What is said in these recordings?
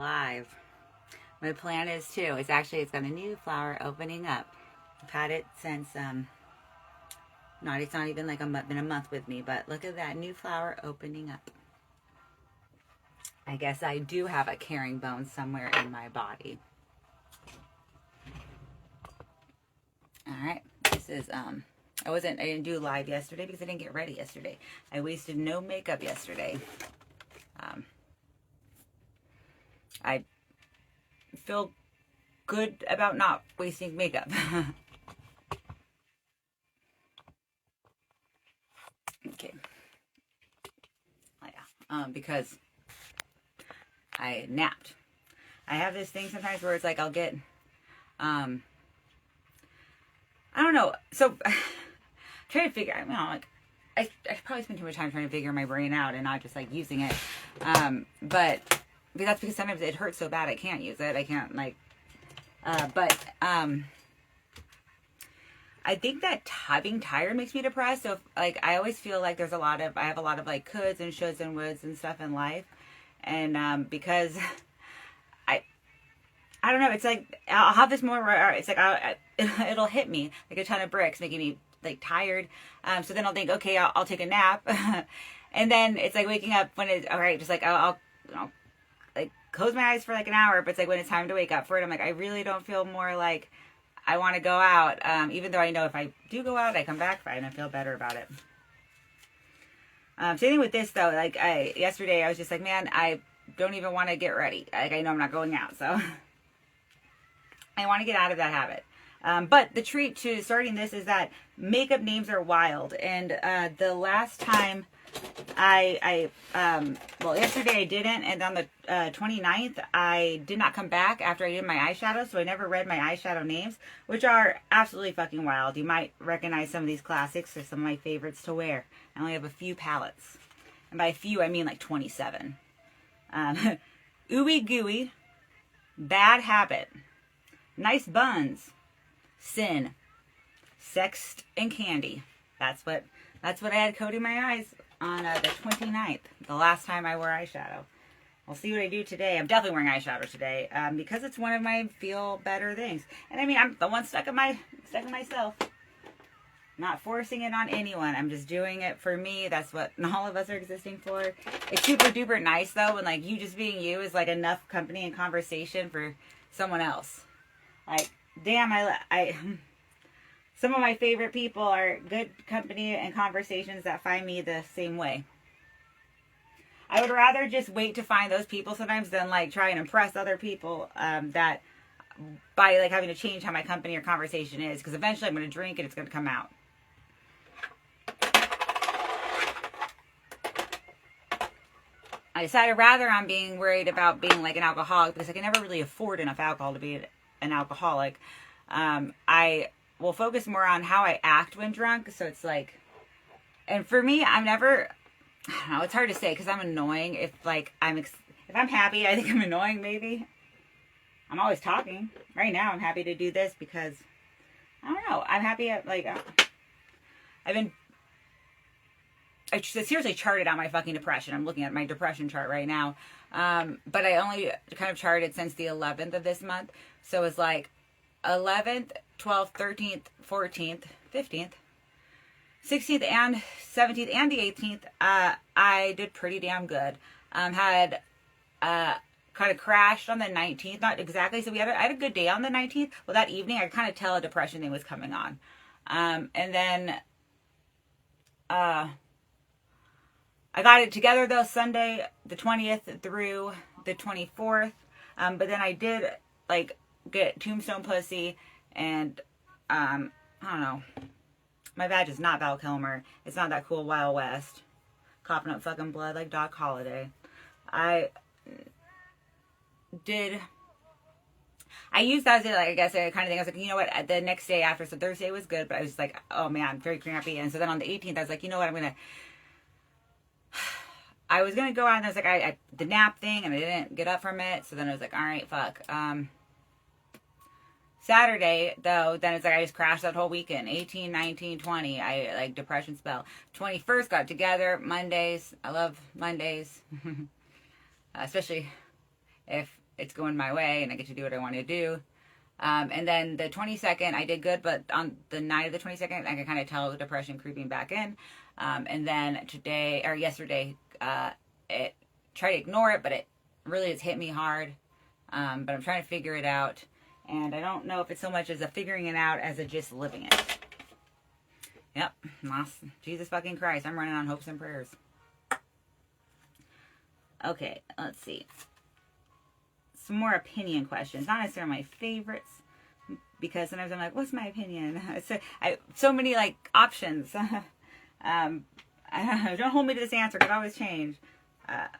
Live. My plan is too. It's got a new flower opening up. I've had it since it's not even like been a month with me, but look at that new flower opening up. I guess I do have a caring bone somewhere in my body. All right. This is I didn't do live yesterday because I didn't get ready yesterday. I wasted no makeup yesterday. I feel good about not wasting makeup. Okay. Oh, yeah. Because I napped. I have this thing sometimes where it's like I'll get, I don't know. So, trying to figure, like, I probably spend too much time trying to figure my brain out and not just like using it. But that's because sometimes it hurts so bad I can't use it. I can't like, I think that being tired makes me depressed. So, like, I always feel like I have a lot of like coulds and shoulds and woulds and stuff in life. And, because I don't know, it's like, I'll have this moment where it's like, it'll hit me like a ton of bricks, making me like tired. So then I'll think, okay, I'll take a nap. And then it's like waking up when it's, all right, just like, I'll like close my eyes for like an hour, but it's like when it's time to wake up for it, I'm like, I really don't feel more like I want to go out. Even though I know if I do go out, I come back fine. I feel better about it. Same thing with this though. Like yesterday I was just like, man, I don't even want to get ready. Like I know I'm not going out. So I want to get out of that habit. But the treat to starting this is that makeup names are wild. And the last time yesterday I didn't. And on the 29th, I did not come back after I did my eyeshadow. So I never read my eyeshadow names, which are absolutely fucking wild. You might recognize some of these classics. They're some of my favorites to wear. I only have a few palettes. And by a few, I mean like 27. Ooey Gooey, Bad Habit, Nice Buns, Sin, Sext and Candy. That's what I had coating my eyes on the 29th, the last time I wore eyeshadow. We'll see what I do today. I'm definitely wearing eyeshadow today because it's one of my feel better things. And I mean, I'm the one stuck in myself. Not forcing it on anyone. I'm just doing it for me. That's what all of us are existing for. It's super duper nice though when like you just being you is like enough company and conversation for someone else. Like, damn, I some of my favorite people are good company and conversations that find me the same way. I would rather just wait to find those people sometimes than like try and impress other people that by like having to change how my company or conversation is, because eventually I'm going to drink and it's going to come out. I decided rather on being worried about being like an alcoholic because I can never really afford enough alcohol to be an alcoholic. I will focus more on how I act when drunk. So it's like, and for me, I don't know, it's hard to say because I'm annoying. If I'm happy, I think I'm annoying maybe. I'm always talking. Right now, I'm happy to do this because, I don't know, I'm happy at like, I seriously charted out my fucking depression. I'm looking at my depression chart right now. But I only kind of charted since the 11th of this month. So it's like 11th, 12th, 13th, 14th, 15th, 16th, and 17th, and the 18th. I did pretty damn good. Had kind of crashed on the 19th. Not exactly. So I had a good day on the 19th. Well, that evening, I kind of tell a depression thing was coming on. And then I got it together though Sunday the 20th through the 24th. But then I did like get Tombstone Pussy and I don't know. My badge is not Val Kilmer. It's not that cool Wild West. Coughing up fucking blood like Doc Holliday. I used that as like, I guess, a kind of thing. I was like, you know what, the next day after, so Thursday was good, but I was like, oh man, very crampy. And so then on the 18th, I was like, you know what, I was gonna go out and I was like, the nap thing, and I didn't get up from it. So then I was like, all right, fuck. Saturday, though, then it's like I just crashed that whole weekend. 18, 19, 20, I like depression spell. 21st got together. Mondays, I love Mondays. Especially if it's going my way and I get to do what I want to do. And then the 22nd, I did good, but on the night of the 22nd, I could kind of tell the depression creeping back in. And then yesterday, it tried to ignore it, but it really has hit me hard. But I'm trying to figure it out. And I don't know if it's so much as a figuring it out as a just living it. Yep. Jesus fucking Christ. I'm running on hopes and prayers. Okay, let's see. Some more opinion questions. Not necessarily my favorites, because sometimes I'm like, what's my opinion? So many like options. Don't hold me to this answer, could always change. But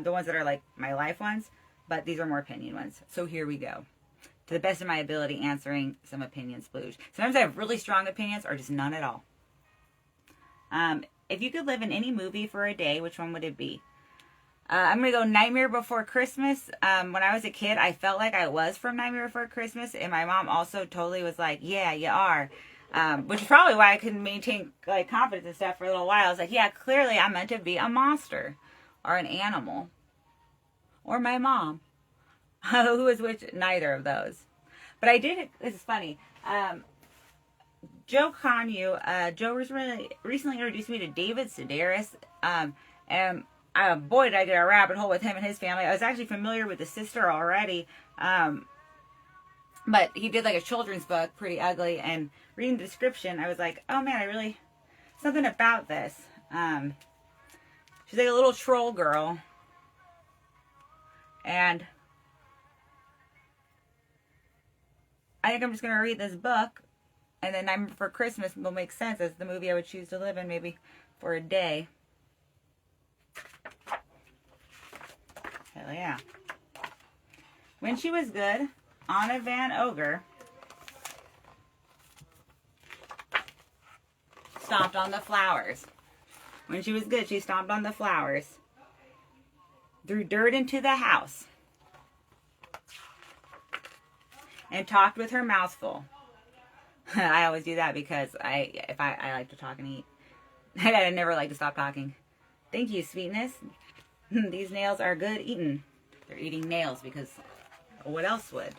the ones that are like my life ones, but these are more opinion ones. So here we go. To the best of my ability, answering some opinion splooge. Sometimes I have really strong opinions or just none at all. If you could live in any movie for a day, which one would it be? I'm going to go Nightmare Before Christmas. When I was a kid, I felt like I was from Nightmare Before Christmas. And my mom also totally was like, yeah, you are. Which is probably why I couldn't maintain like confidence and stuff for a little while. I was like, yeah, clearly I'm meant to be a monster. Or an animal. Or my mom. Who is which? Neither of those. But I did, this is funny. Joe Conyu, Joe recently introduced me to David Sedaris. And boy, did I get a rabbit hole with him and his family. I was actually familiar with the sister already. But he did like a children's book, pretty ugly. And reading the description, I was like, oh man, something about this. She's like a little troll girl. And I think I'm just going to read this book. And then Nightmare Before Christmas will make sense as the movie I would choose to live in maybe for a day. Hell yeah. When she was good, Anna Van Ogre stomped on the flowers. When she was good, she stomped on the flowers. Threw dirt into the house. And talked with her mouth full. I always do that because I like to talk and eat. I never like to stop talking. Thank you, sweetness. These nails are good eating. They're eating nails because what else would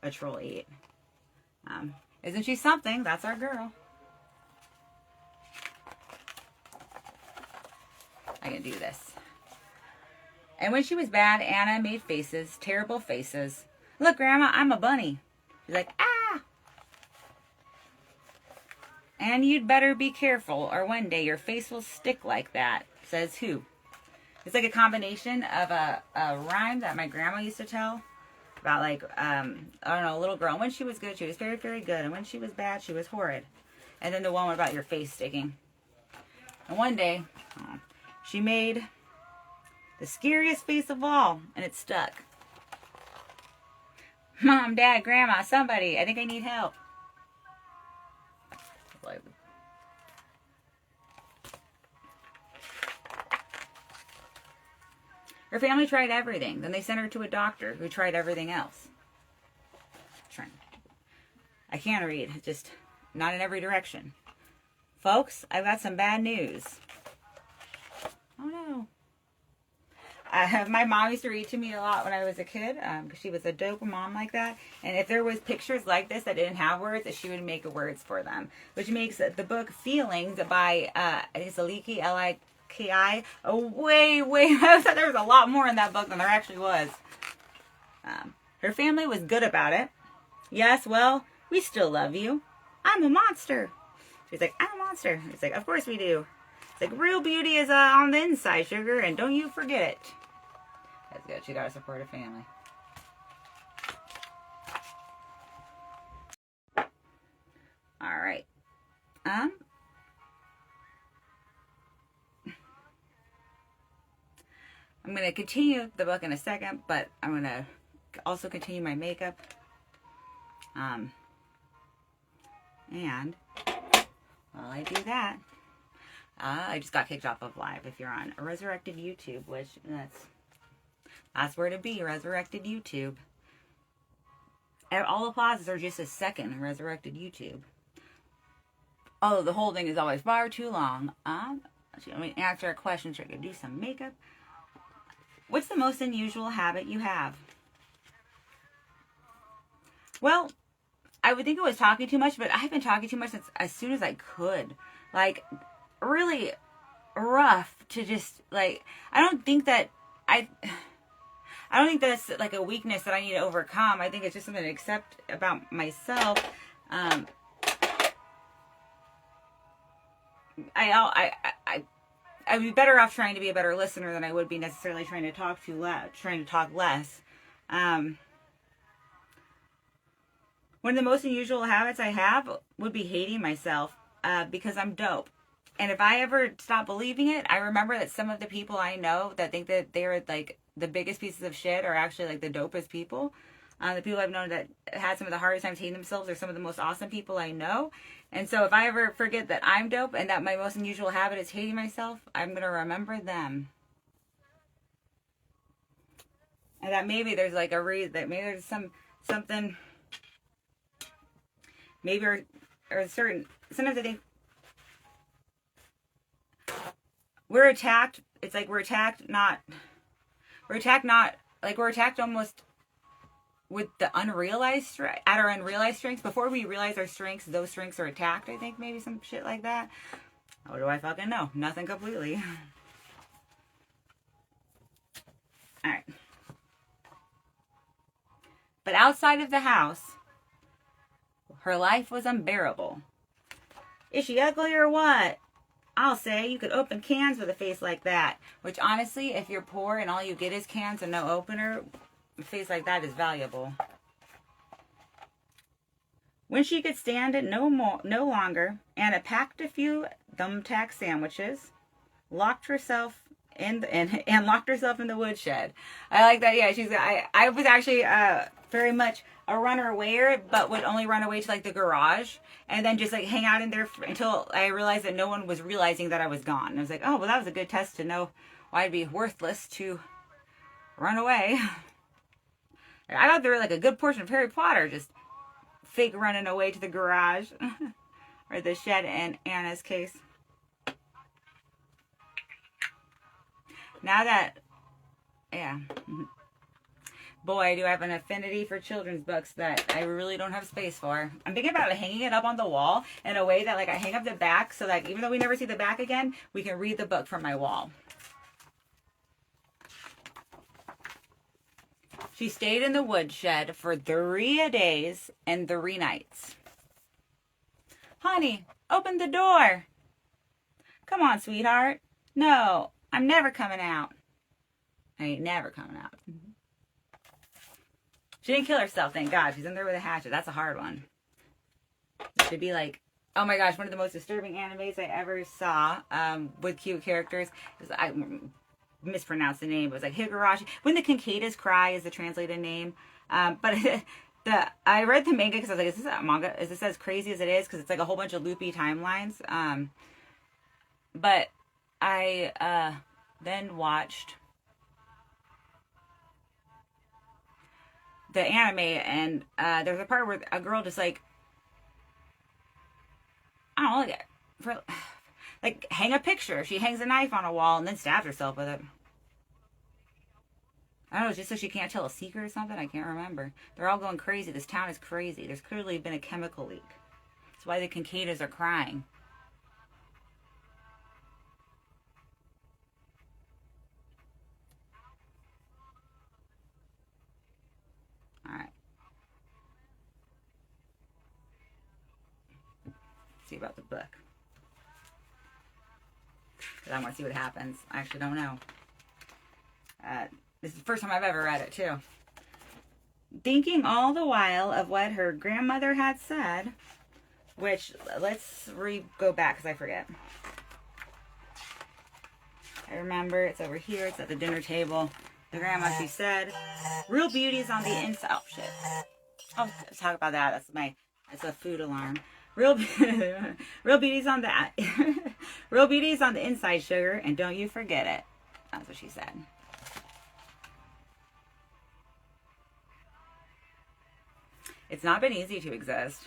a troll eat? Isn't she something? That's our girl. I can do this. And when she was bad, Anna made faces, terrible faces. Look, Grandma, I'm a bunny. She's like, ah! And you'd better be careful, or one day your face will stick like that, says who? It's like a combination of a rhyme that my grandma used to tell about, like, I don't know, a little girl. And when she was good, she was very, very good. And when she was bad, she was horrid. And then the one about your face sticking. And one day, she made the scariest face of all, and it stuck. Mom, Dad, Grandma, somebody, I think I need help. Her family tried everything. Then they sent her to a doctor who tried everything else. I can't read. Just not in every direction. Folks, I've got some bad news. Oh no. My mom used to read to me a lot when I was a kid, because she was a dope mom like that. And if there was pictures like this that didn't have words, she would make words for them. Which makes the book Feelings by, I think it's Aliki, L-I-K-I, way, I thought there was a lot more in that book than there actually was. Her family was good about it. Yes, well, we still love you. I'm a monster. She's like, I'm a monster. It's like, of course we do. It's like, real beauty is on the inside, sugar, and don't you forget it. That's good. She got to support her family. All right. I'm going to continue the book in a second, but I'm going to also continue my makeup. And while I do that, I just got kicked off of live. If you're on Resurrected YouTube, which that's where to be, Resurrected YouTube. And all applauses are just a second, Resurrected YouTube. Oh, the whole thing is always far too long. Let me answer a question so I can do some makeup. what's the most unusual habit you have? Well, I would think it was talking too much, but I've been talking too much since as soon as I could. Like, really rough to just, like, I don't think that's like a weakness that I need to overcome. I think it's just something to accept about myself. I'd be better off trying to be a better listener than I would be necessarily trying to talk less. One of the most unusual habits I have would be hating myself because I'm dope. And if I ever stop believing it, I remember that some of the people I know that think that they're like the biggest pieces of shit are actually like the dopest people. The people I've known that had some of the hardest times hating themselves are some of the most awesome people I know. And so if I ever forget that I'm dope and that my most unusual habit is hating myself, I'm going to remember them. And that maybe there's like a reason, that maybe there's something, maybe or certain, sometimes I think we're attacked. It's like we're attacked almost with the unrealized, at our unrealized strengths. Before we realize our strengths, those strengths are attacked, I think, maybe some shit like that. What do I fucking know? Nothing completely. Alright. But outside of the house, her life was unbearable. Is she ugly or what? I'll say you could open cans with a face like that. Which honestly, if you're poor and all you get is cans and no opener, a face like that is valuable. When she could stand it no longer, Anna packed a few thumbtack sandwiches, locked herself in the woodshed. I like that. Yeah, I was actually very much a runner away, but would only run away to like the garage and then just like hang out in there until I realized that no one was realizing that I was gone. And I was like, oh, well, that was a good test to know why I'd be worthless to run away. I thought there were like a good portion of Harry Potter just fake running away to the garage or the shed in Anna's case. Now that, yeah. Boy, do I have an affinity for children's books that I really don't have space for. I'm thinking about hanging it up on the wall in a way that like I hang up the back so that even though we never see the back again, we can read the book from my wall. She stayed in the woodshed for 3 days and 3 nights. Honey, open the door. Come on, sweetheart. No, I'm never coming out. I ain't never coming out. She didn't kill herself, thank God. She's in there with a hatchet. That's a hard one. It should be like, oh my gosh, one of the most disturbing animes I ever saw with cute characters. I mispronounced the name. It was like Higurashi. When the Cicadas Cry is the translated name. But I read the manga because I was like, is this a manga? Is this as crazy as it is? Because it's like a whole bunch of loopy timelines. But I then watched the anime, and there's a part where a girl just like, I don't know, like hang a picture. She hangs a knife on a wall and then stabs herself with it. I don't know, just so she can't tell a secret or something. I can't remember. They're all going crazy. This town is crazy. There's clearly been a chemical leak. That's why the cicadas are crying. Alright. See about the book. Because I want to see what happens. I actually don't know. This is the first time I've ever read it, too. Thinking all the while of what her grandmother had said, which, let's go back because I forget. I remember, it's over here, it's at the dinner table. The grandma, she said, real beauties on the inside. Oh, shit. I'll talk about that. That's a food alarm. Real beauties on the real beauties on the inside, sugar, and don't you forget it. That's what she said. It's not been easy to exist.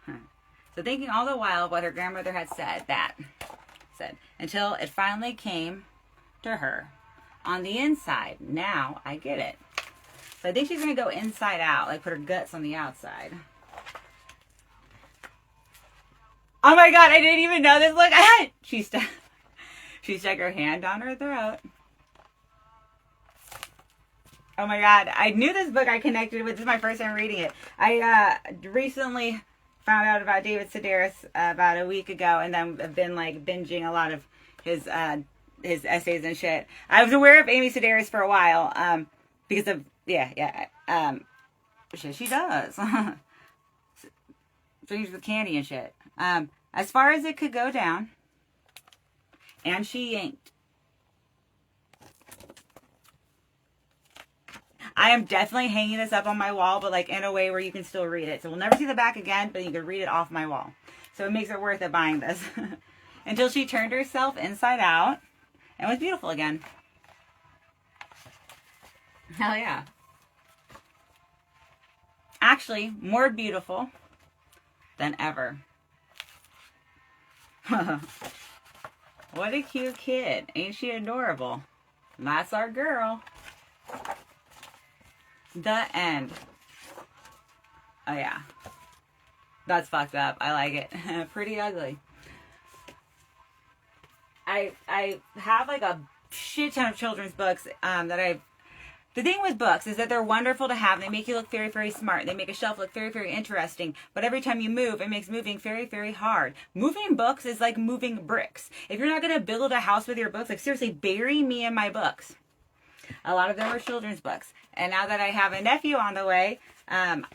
So thinking all the while of what her grandmother had said, until it finally came to her on the inside. Now I get it. So I think she's going to go inside out, like put her guts on the outside. Oh my God, I didn't even know this. Look, she stuck her hand down her throat. Oh my God, I knew this book I connected with. This is my first time reading it. I recently found out about David Sedaris about a week ago, and then I've been like binging a lot of his essays and shit. I was aware of Amy Sedaris for a while, because of shit she does. Dreams with candy and shit. As far as it could go down, and she yanked. I am definitely hanging this up on my wall, but like in a way where you can still read it. So we'll never see the back again, but you can read it off my wall. So it makes it worth it buying this. Until she turned herself inside out and was beautiful again. Hell yeah. Actually, more beautiful than ever. What a cute kid. Ain't she adorable? That's our girl. The end. Oh yeah. That's fucked up. I like it. Pretty ugly. I have like a shit ton of children's books the thing with books is that they're wonderful to have. They make you look very, very smart. They make a shelf look very, very interesting. But every time you move, it makes moving very, very hard. Moving books is like moving bricks. If you're not going to build a house with your books, like seriously, bury me in my books. A lot of them are children's books. And now that I have a nephew on the way, and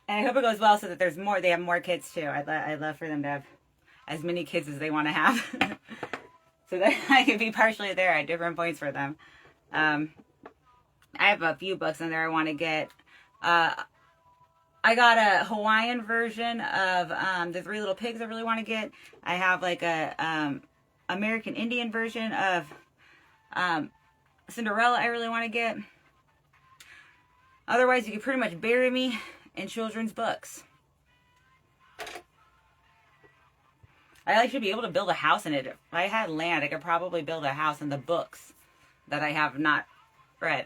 I hope it goes well so that there's more. They have more kids too. I'd love for them to have as many kids as they want to have. So that I can be partially there at different points for them. I have a few books in there I want to get. I got a Hawaiian version of the Three Little Pigs I really want to get. I have like a American Indian version of Cinderella I really want to get. Otherwise, you can pretty much bury me in children's books. I should be able to build a house in it. If I had land, I could probably build a house in the books that I have not read.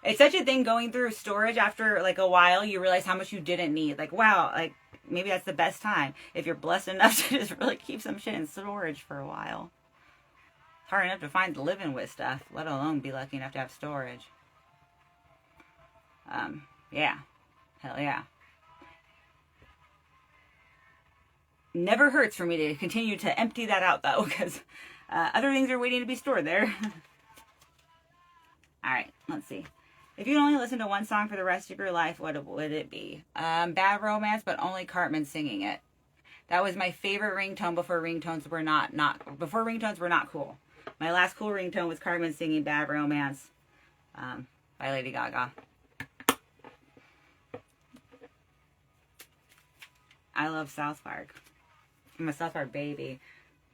It's such a thing going through storage after like a while. You realize how much you didn't need. Like, wow, like maybe that's the best time if you're blessed enough to just really keep some shit in storage for a while. It's hard enough to find living with stuff, let alone be lucky enough to have storage. Yeah. Hell yeah. Never hurts for me to continue to empty that out, though, because other things are waiting to be stored there. All right, let's see. If you could only listen to one song for the rest of your life, what would it be? Bad Romance, but only Cartman singing it. That was my favorite ringtone before ringtones were not cool. My last cool ringtone was Cartman singing Bad Romance by Lady Gaga. I love South Park. I'm a South Park baby.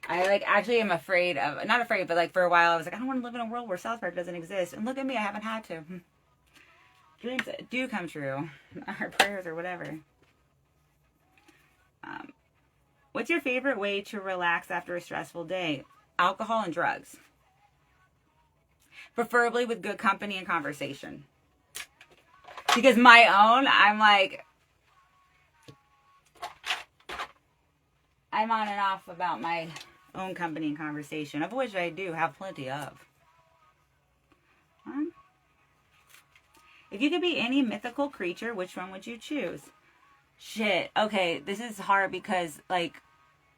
I actually am afraid of, not afraid, but for a while I was like, I don't want to live in a world where South Park doesn't exist. And look at me, I haven't had to. Dreams do come true. Our prayers or whatever. What's your favorite way to relax after a stressful day? Alcohol and drugs. Preferably with good company and conversation. Because my own, I'm on and off about my own company and conversation, of which I do have plenty of. If you could be any mythical creature, which one would you choose? Shit. Okay, this is hard because, I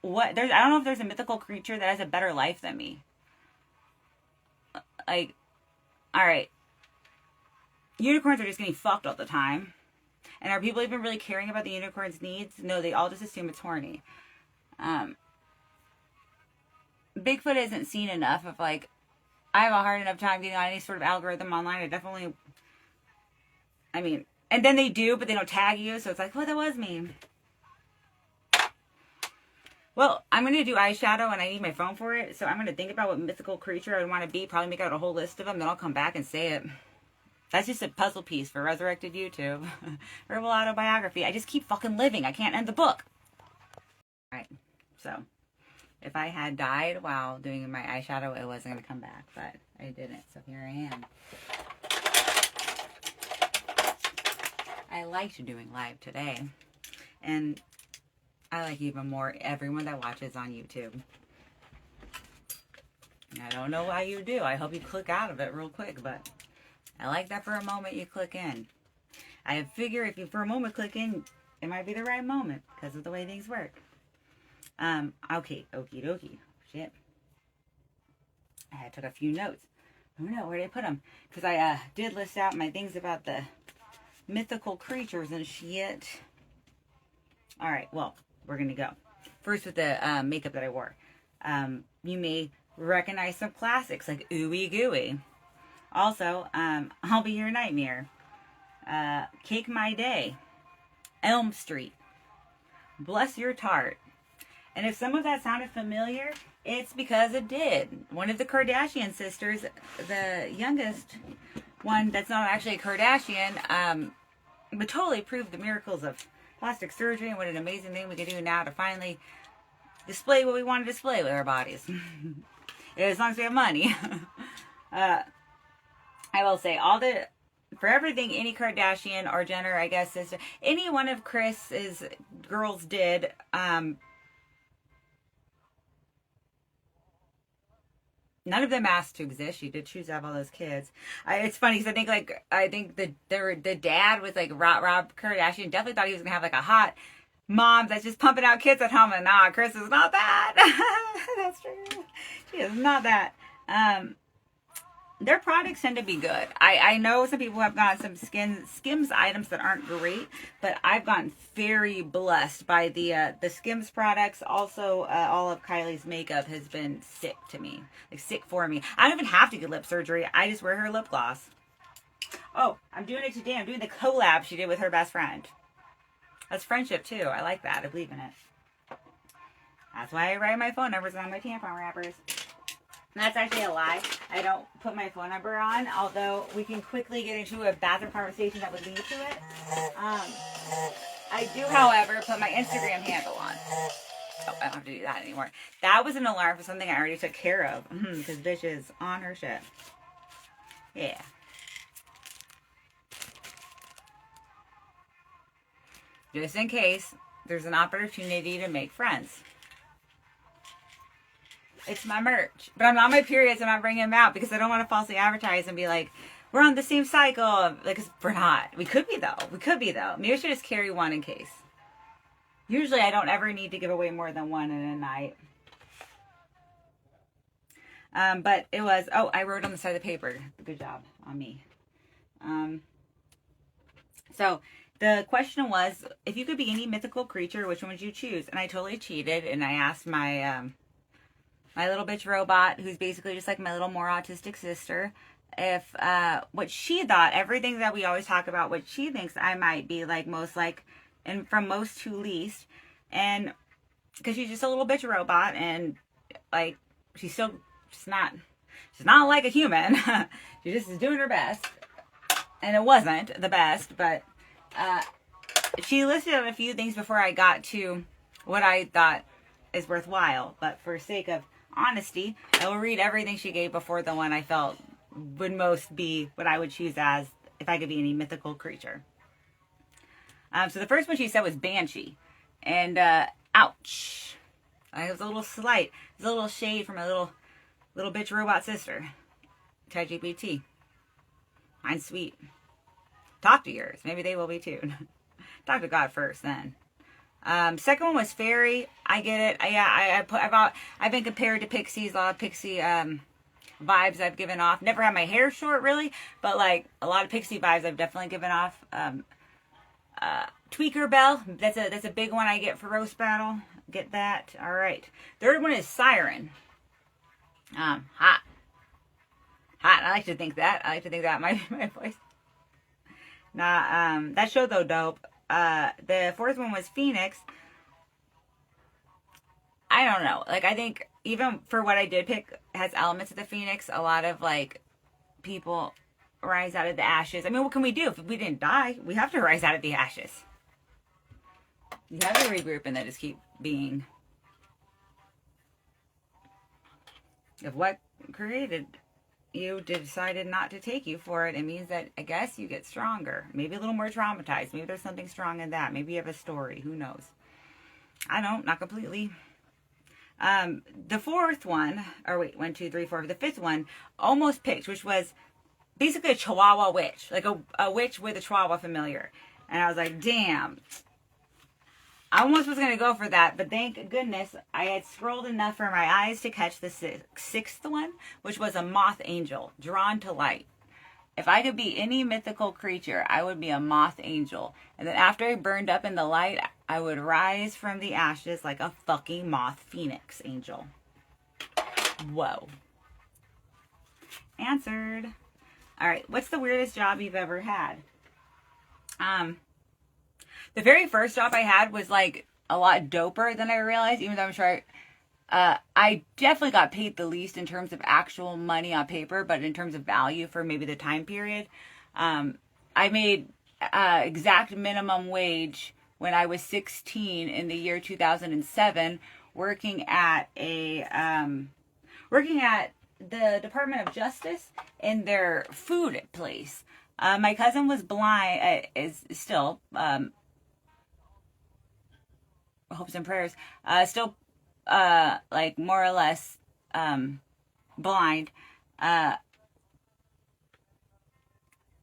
don't know if there's a mythical creature that has a better life than me. Alright. Unicorns are just getting fucked all the time. And are people even really caring about the unicorn's needs? No, they all just assume it's horny. Bigfoot isn't seen enough of I have a hard enough time getting on any sort of algorithm online. I definitely, and then they do, but they don't tag you, so it's well, that was me. Well, I'm going to do eyeshadow, and I need my phone for it, so I'm going to think about what mythical creature I would want to be, probably make out a whole list of them, then I'll come back and say it. That's just a puzzle piece for Resurrected YouTube. Herbal Autobiography. I just keep fucking living. I can't end the book. Alright, so if I had died while doing my eyeshadow, it wasn't going to come back, but I didn't. So here I am. I liked doing live today. And I like even more everyone that watches on YouTube. I don't know why you do. I hope you click out of it real quick, but I like that for a moment you click in. I figure if you for a moment click in, it might be the right moment because of the way things work. Okay, okie dokie. Shit. I took a few notes. I don't know where did I put them? Because I did list out my things about the mythical creatures and shit. Alright, well, we're going to go. First with the makeup that I wore. You may recognize some classics like Ooey Gooey. Also, I'll Be Your Nightmare. Cake My Day. Elm Street. Bless Your Tart. And if some of that sounded familiar, it's because it did. One of the Kardashian sisters, the youngest one that's not actually a Kardashian, but totally proved the miracles of plastic surgery and what an amazing thing we can do now to finally display what we want to display with our bodies. As long as we have money. I will say, for everything any Kardashian or Jenner, I guess, sister, any one of Chris's girls did, none of them asked to exist. She did choose to have all those kids. It's funny because I think the dad was like Rob Kardashian definitely thought he was gonna have like a hot mom that's just pumping out kids at home, and nah, Chris is not that. That's true. She is not that. Their products tend to be good. I know some people have gotten some Skims items that aren't great, but I've gotten very blessed by the Skims products. Also, all of Kylie's makeup has been sick to me. Like, sick for me. I don't even have to get lip surgery. I just wear her lip gloss. Oh, I'm doing it today. I'm doing the collab she did with her best friend. That's friendship, too. I like that. I believe in it. That's why I write my phone numbers on my tampon wrappers. That's actually a lie. I don't put my phone number on, although we can quickly get into a bathroom conversation that would lead to it. I do, however, put my Instagram handle on. Oh, I don't have to do that anymore. That was an alarm for something I already took care of. Because bitch is on her shit. Yeah. Just in case there's an opportunity to make friends. It's my merch. But I'm on my periods. I'm not bringing them out because I don't want to falsely advertise and be like, we're on the same cycle. Like, we're not. We could be, though. Maybe I should just carry one in case. Usually, I don't ever need to give away more than one in a night. But it was, I wrote on the side of the paper. Good job on me. So, the question was, if you could be any mythical creature, which one would you choose? And I totally cheated, and I asked my little bitch robot, who's basically just like my little more autistic sister, if what she thought, everything that we always talk about, what she thinks I might be like most like, and from most to least. And because she's just a little bitch robot, and like she's not like a human. She just is doing her best, and it wasn't the best, but she listed out a few things before I got to what I thought is worthwhile. But for sake of honesty, I will read everything she gave before the one I felt would most be what I would choose as if I could be any mythical creature. So the first one she said was Banshee. And, ouch. It was a little slight. It was a little shade from my little bitch robot sister. ChatGPT. Mine's sweet. Talk to yours. Maybe they will be too. Talk to God first, then. Second one was Fairy. I get it. I've been compared to pixies. A lot of pixie vibes I've given off. Never had my hair short, really, but like a lot of pixie vibes I've definitely given off. Tweaker Bell. That's a big one I get for roast battle. Get that. All right. Third one is Siren. Hot. I like to think that. Might be my voice. Nah. That show though dope. The fourth one was Phoenix. I don't know. Like, I think even for what I did pick has elements of the Phoenix. A lot of like people rise out of the ashes. I mean, what can we do if we didn't die? We have to rise out of the ashes. You have to regroup and then just keep being If what created you decided not to take you for it, it means that, I guess, you get stronger. Maybe a little more traumatized. Maybe there's something strong in that. Maybe you have a story. Who knows? I don't, not completely. The fourth one, or wait, 1, 2, 3, 4, the fifth one, almost picked, which was basically a Chihuahua witch, like a witch with a Chihuahua familiar. And I was like, damn. I almost was going to go for that, but thank goodness I had scrolled enough for my eyes to catch the sixth one, which was a moth angel, drawn to light. If I could be any mythical creature, I would be a moth angel. And then after I burned up in the light, I would rise from the ashes like a fucking moth phoenix angel. Whoa. Answered. All right, what's the weirdest job you've ever had? The very first job I had was like a lot doper than I realized, even though I'm sure I definitely got paid the least in terms of actual money on paper, but in terms of value for maybe the time period. I made exact minimum wage when I was 16 in the year 2007, working at the Department of Justice in their food place. My cousin was blind, is still, hopes and prayers, still, like more or less, blind.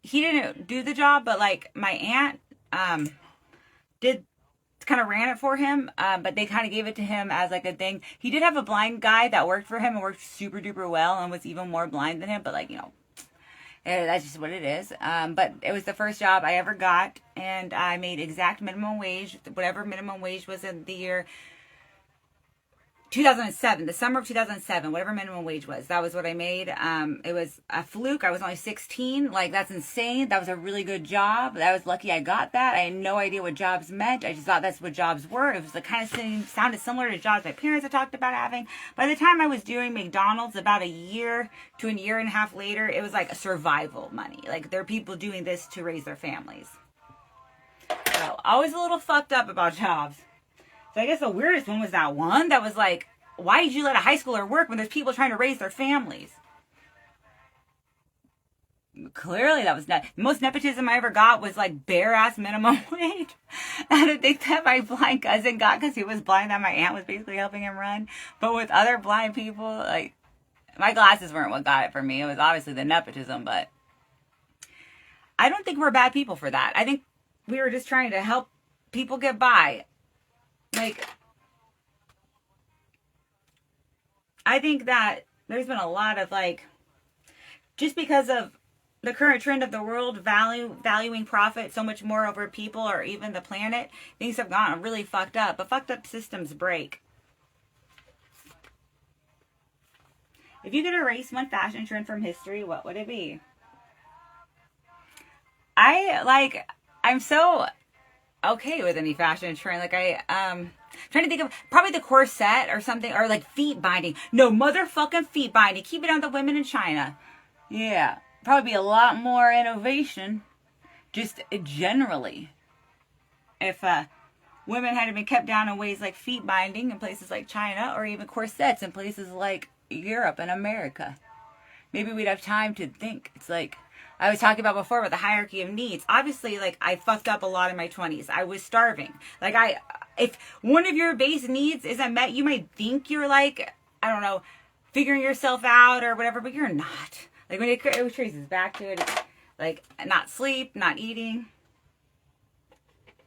He didn't do the job, but like my aunt, did kind of ran it for him, but they kind of gave it to him as like a thing. He did have a blind guy that worked for him and worked super duper well and was even more blind than him, but like, you know, that's just what it is. But it was the first job I ever got, and I made exact minimum wage, whatever minimum wage was in the year 2007, the summer of 2007, whatever minimum wage was, that was what I made. It was a fluke. I was only 16. Like, that's insane. That was a really good job. I was lucky I got that. I had no idea what jobs meant. I just thought that's what jobs were. It was the kind of thing, sounded similar to jobs my parents had talked about having. By the time I was doing McDonald's, about a year to a year and a half later, it was like a survival money. Like, there are people doing this to raise their families. So, always a little fucked up about jobs. So I guess the weirdest one was that one that was like, why did you let a high schooler work when there's people trying to raise their families? Clearly that was not. The most nepotism I ever got was like bare ass minimum wage. And I think that my blind cousin got because he was blind, that my aunt was basically helping him run. But with other blind people, like, my glasses weren't what got it for me. It was obviously the nepotism, but I don't think we're bad people for that. I think we were just trying to help people get by. Like, I think that there's been a lot of, like, just because of the current trend of the world valuing profit so much more over people or even the planet, things have gone really fucked up. But fucked up systems break. If you could erase one fashion trend from history, what would it be? I'm so okay with any fashion trend. Like, trying to think of probably the corset or something, or like feet binding. No, motherfucking feet binding. Keep it on the women in China. Yeah, probably be a lot more innovation, just generally, if women had been kept down in ways like feet binding in places like China, or even corsets in places like Europe and America. Maybe we'd have time to think. It's like I was talking about before with the hierarchy of needs. Obviously, like, I fucked up a lot in my 20s. I was starving. Like, if one of your base needs isn't met, you might think you're, like, I don't know, figuring yourself out or whatever, but you're not. Like, when it traces back to it, it's like not sleep, not eating.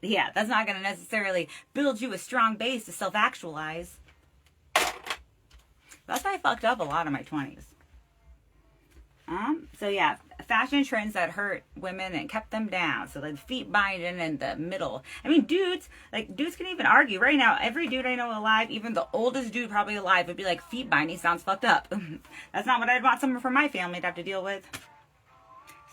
Yeah, that's not going to necessarily build you a strong base to self-actualize. That's why I fucked up a lot in my 20s. So yeah, fashion trends that hurt women and kept them down. So like feet binding in the middle. I mean, dudes can even argue right now. Every dude I know alive, even the oldest dude probably alive, would be like, feet binding sounds fucked up. That's not what I'd want someone from my family to have to deal with.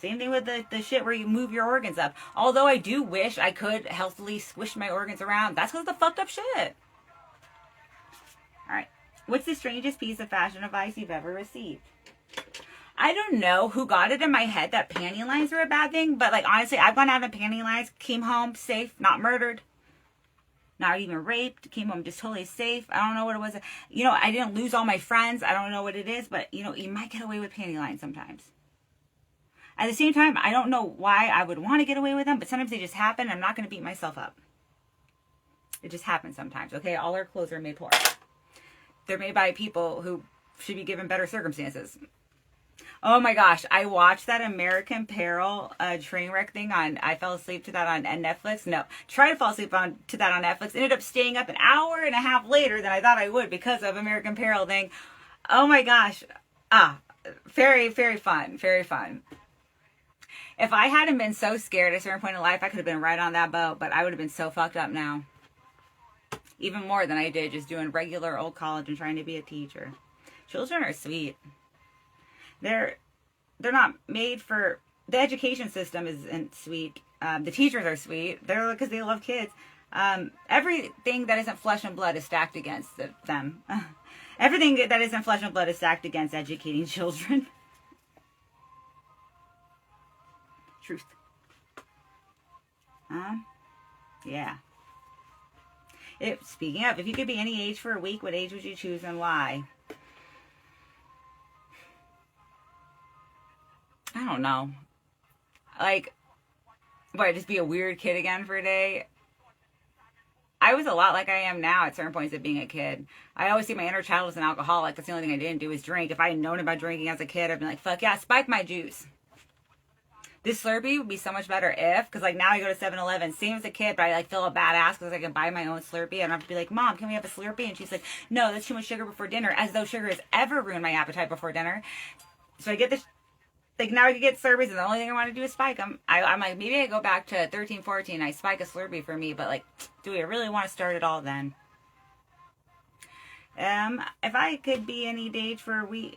Same thing with the shit where you move your organs up. Although I do wish I could healthily squish my organs around. That's because of the fucked up shit. Alright. What's the strangest piece of fashion advice you've ever received? I don't know who got it in my head that panty lines were a bad thing, but like honestly, I've gone out in panty lines, came home safe, not murdered. not even raped, came home just totally safe. I don't know what it was. You know, I didn't lose all my friends. I don't know what it is, but you know, you might get away with panty lines sometimes. At the same time, I don't know why I would want to get away with them, but sometimes they just happen. I'm not going to beat myself up. It just happens sometimes, okay? All our clothes are made poor. They're made by people who should be given better circumstances. Oh my gosh, I watched that American Apparel train wreck thing on, I fell asleep to that on Netflix. No, tried to fall asleep to that on Netflix. Ended up staying up an hour and a half later than I thought I would because of American Apparel thing. Oh my gosh. Very, very fun. Very fun. If I hadn't been so scared at a certain point in life, I could have been right on that boat, but I would have been so fucked up now. Even more than I did just doing regular old college and trying to be a teacher. Children are sweet. They're not made for, the education system isn't sweet. The teachers are sweet. They're because they love kids. Everything that isn't flesh and blood is stacked against them. Everything that isn't flesh and blood is stacked against educating children. Truth. Yeah. Speaking of, if you could be any age for a week, what age would you choose and why? I don't know. Like, what, just be a weird kid again for a day? I was a lot like I am now at certain points of being a kid. I always see my inner child as an alcoholic. That's the only thing I didn't do is drink. If I had known about drinking as a kid, I'd been like, fuck yeah, spike my juice. This Slurpee would be so much better if, because like now I go to 7-Eleven, same as a kid, but I like feel a badass because I can buy my own Slurpee. I don't have to be like, Mom, can we have a Slurpee? And she's like, no, that's too much sugar before dinner, as though sugar has ever ruined my appetite before dinner. So I get this, like now I can get Slurpees and the only thing I want to do is spike them. I'm like, maybe I go back to 13, 14, I spike a Slurpee for me, but like, do we really want to start it all then? If I could be any age for a week,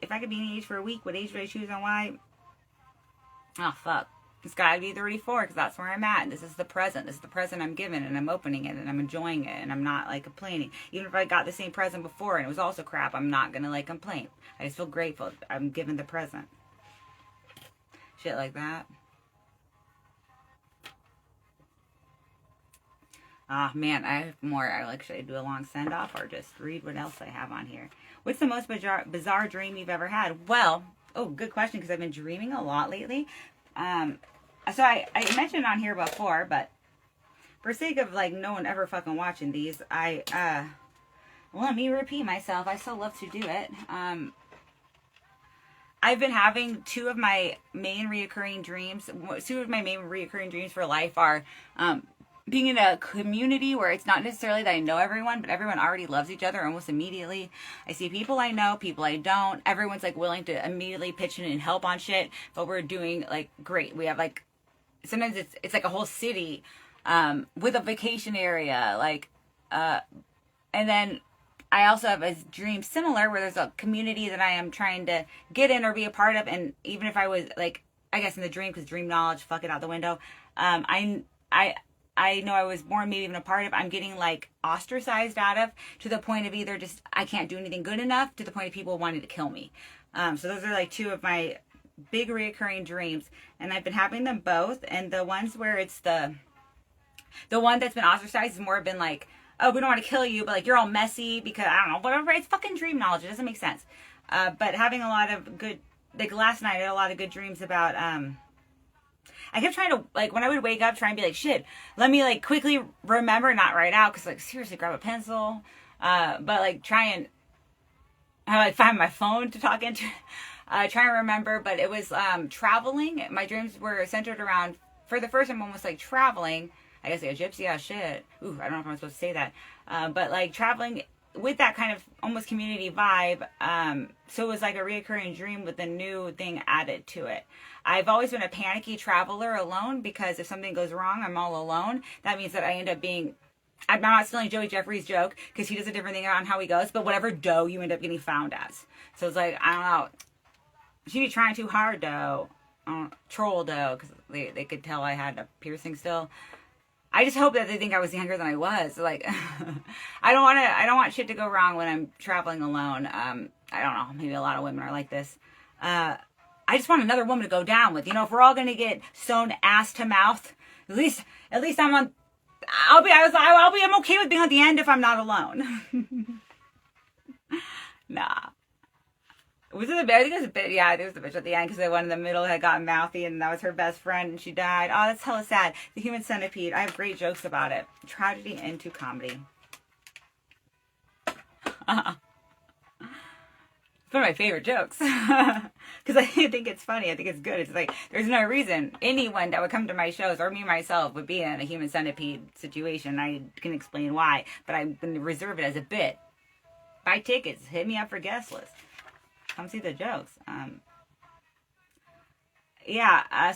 what age would I choose and why? Oh, fuck. It's got to be 34 because that's where I'm at. This is the present. This is the present I'm given, and I'm opening it, and I'm enjoying it, and I'm not, like, complaining. Even if I got the same present before and it was also crap, I'm not going to, like, complain. I just feel grateful I'm given the present. Shit like that. Man, I have more. Should I do a long send-off or just read what else I have on here? What's the most bizarre dream you've ever had? Well, good question, because I've been dreaming a lot lately. So I mentioned on here before, but for sake of like no one ever fucking watching these, let me repeat myself. I still love to do it. I've been having two of my main reoccurring dreams. Two of my main reoccurring dreams for life are being in a community where it's not necessarily that I know everyone, but everyone already loves each other almost immediately. I see people I know, people I don't. Everyone's like willing to immediately pitch in and help on shit, but we're doing like great. We have like, sometimes it's like a whole city with a vacation area, like, and then I also have a dream similar where there's a community that I am trying to get in or be a part of, and even if I was like, I guess in the dream, because dream knowledge, fuck it out the window, I know I was born, maybe even a part of, I'm getting like ostracized out of, to the point of either just, I can't do anything good enough, to the point of people wanting to kill me. So those are like two of my big reoccurring dreams, and I've been having them both, and the ones where it's the one that's been ostracized has more been like, oh, we don't want to kill you, but like you're all messy because, I don't know, whatever, it's fucking dream knowledge, it doesn't make sense. But having a lot of good, like last night I had a lot of good dreams about, I kept trying to, like, when I would wake up, try and be like, shit, let me, like, quickly remember, not write out, because, like, seriously, grab a pencil, but, like, try and, find my phone to talk into, try and remember, but it was, traveling. My dreams were centered around, for the first time, almost, like, traveling. I guess, like, a gypsy, shit. Ooh, I don't know if I'm supposed to say that. But, like, traveling with that kind of almost community vibe, so it was, like, a reoccurring dream with a new thing added to it. I've always been a panicky traveler alone, because if something goes wrong, I'm all alone. That means that I end up being, I'm not stealing Joey Jeffrey's joke, because he does a different thing on how he goes, but whatever dough you end up getting found as. So it's like, I don't know, she be trying too hard dough, troll dough, because they could tell I had a piercing still. I just hope that they think I was younger than I was. Like, I don't want shit to go wrong when I'm traveling alone. I don't know, maybe a lot of women are like this. I just want another woman to go down with. You know, if we're all going to get sewn ass to mouth, at least I'm on I'm okay with being at the end if I'm not alone. Nah. Was it the bitch? I think it was a bitch. Yeah, I think it was the bitch at the end because the one in the middle had gotten mouthy and that was her best friend and she died. Oh, that's hella sad. The Human Centipede. I have great jokes about it. Tragedy into comedy. It's one of my favorite jokes. Because I think it's funny. I think it's good. It's like, there's no reason anyone that would come to my shows or me myself would be in a Human Centipede situation. I can explain why. But I'm going to reserve it as a bit. Buy tickets. Hit me up for guest list. Come see the jokes.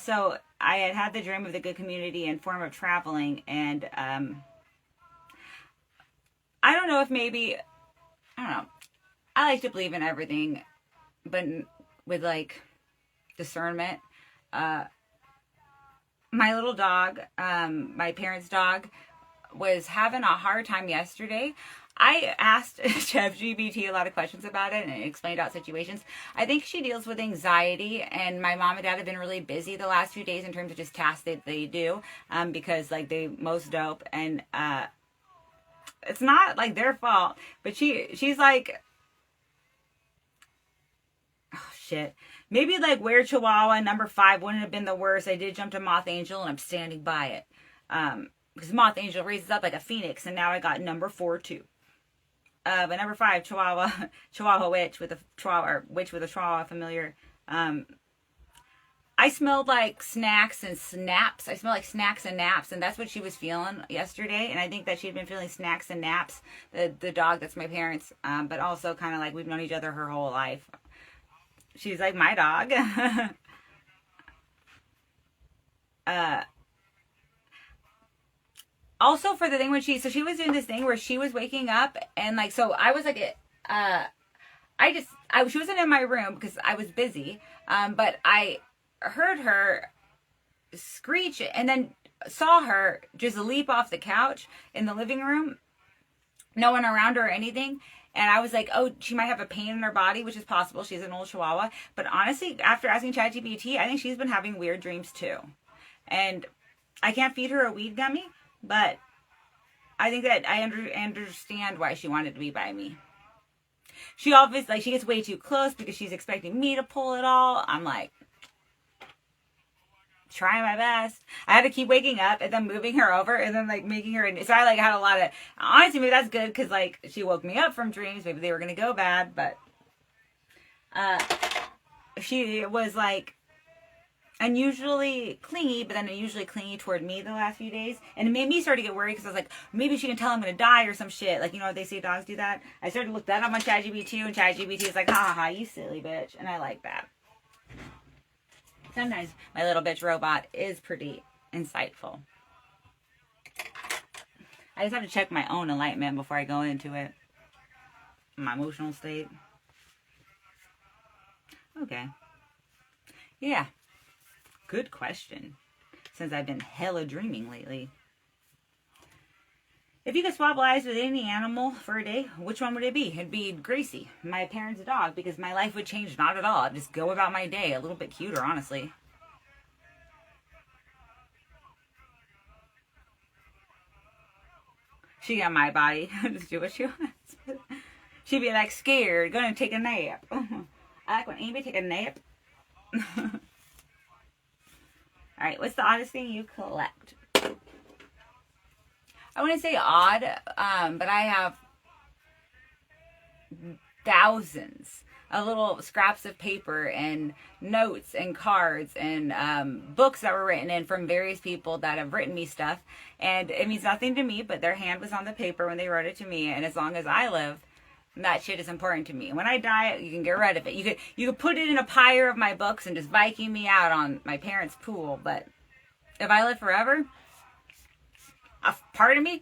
So I had the dream of the good community and form of traveling. And I don't know if maybe, I don't know. I like to believe in everything, but with like discernment. My little dog, my parents' dog, was having a hard time yesterday. I asked ChatGPT a lot of questions about it and it explained out situations. I think she deals with anxiety, and my mom and dad have been really busy the last few days in terms of just tasks that they do, because like they most dope, and it's not like their fault, but she's like, oh shit, maybe like Were Chihuahua number 5 wouldn't have been the worst. I did jump to Moth Angel and I'm standing by it, because Moth Angel raises up like a phoenix, and now I got number 4 too. But number 5, Chihuahua witch with a Chihuahua familiar. I smelled like snacks and snaps. I smelled like snacks and naps, and that's what she was feeling yesterday. And I think that she'd been feeling snacks and naps. The dog, that's my parents, but also kind of like we've known each other her whole life. She's like my dog. Also for the thing when she was doing this thing where she was waking up and like, so I was like, she wasn't in my room because I was busy. But I heard her screech and then saw her just leap off the couch in the living room. No one around her or anything. And I was like, oh, she might have a pain in her body, which is possible. She's an old Chihuahua. But honestly, after asking ChatGPT, I think she's been having weird dreams too. And I can't feed her a weed gummy, but I think that I understand why she wanted to be by me. She obviously, like, she gets way too close because she's expecting me to pull it all. I'm like, trying my best. I had to keep waking up and then moving her over and then like making her, so I like had a lot of, honestly maybe that's good because like she woke me up from dreams. Maybe they were going to go bad, but she was like unusually clingy, but then unusually clingy toward me the last few days. And it made me start to get worried because I was like, maybe she can tell I'm going to die or some shit. Like, you know, they say dogs do that. I started to look that up on ChatGPT, and ChatGPT is like, ha ha ha, you silly bitch. And I like that. Sometimes my little bitch robot is pretty insightful. I just have to check my own enlightenment before I go into it. My emotional state. Okay. Yeah. Good question. Since I've been hella dreaming lately. If you could swap lives with any animal for a day, which one would it be? It'd be Gracie, my parents' dog, because my life would change not at all. I'd just go about my day a little bit cuter, honestly. She got my body. Just do what she wants. She'd be like scared, gonna take a nap. I like when anybody take a nap. Alright, what's the oddest thing you collect? I wouldn't say odd, but I have thousands of little scraps of paper and notes and cards and books that were written in from various people that have written me stuff. And it means nothing to me, but their hand was on the paper when they wrote it to me. And as long as I live, that shit is important to me. When I die, you can get rid of it. You could put it in a pyre of my books and just Viking me out on my parents' pool. But if I live forever, a part of me,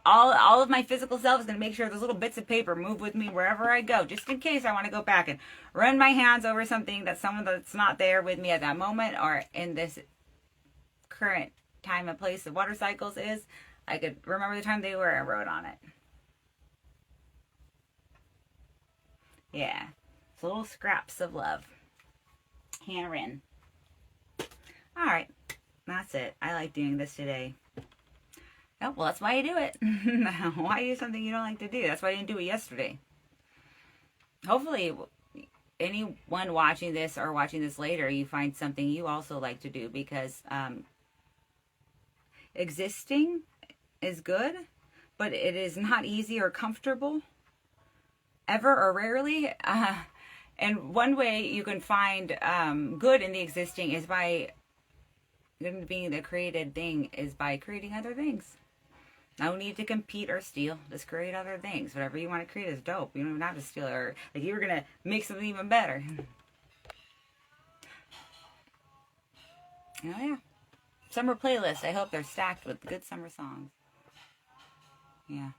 all of my physical self is going to make sure those little bits of paper move with me wherever I go, just in case I want to go back and run my hands over something that someone that's not there with me at that moment or in this current time and place of water cycles is. I could remember the time they were and wrote on it. Yeah, it's little scraps of love. Handwritten. Alright, that's it. I like doing this today. Oh, well, that's why you do it. Why do something you don't like to do? That's why I didn't do it yesterday. Hopefully, anyone watching this or watching this later, you find something you also like to do, because existing is good, but it is not easy or comfortable ever or rarely. And one way you can find good in the existing is by being the created thing, is by creating other things. No need to compete or steal. Just create other things. Whatever you want to create is dope. You don't even have to steal, or like you were gonna make something even better. Oh yeah. Summer playlist. I hope they're stacked with good summer songs. Yeah.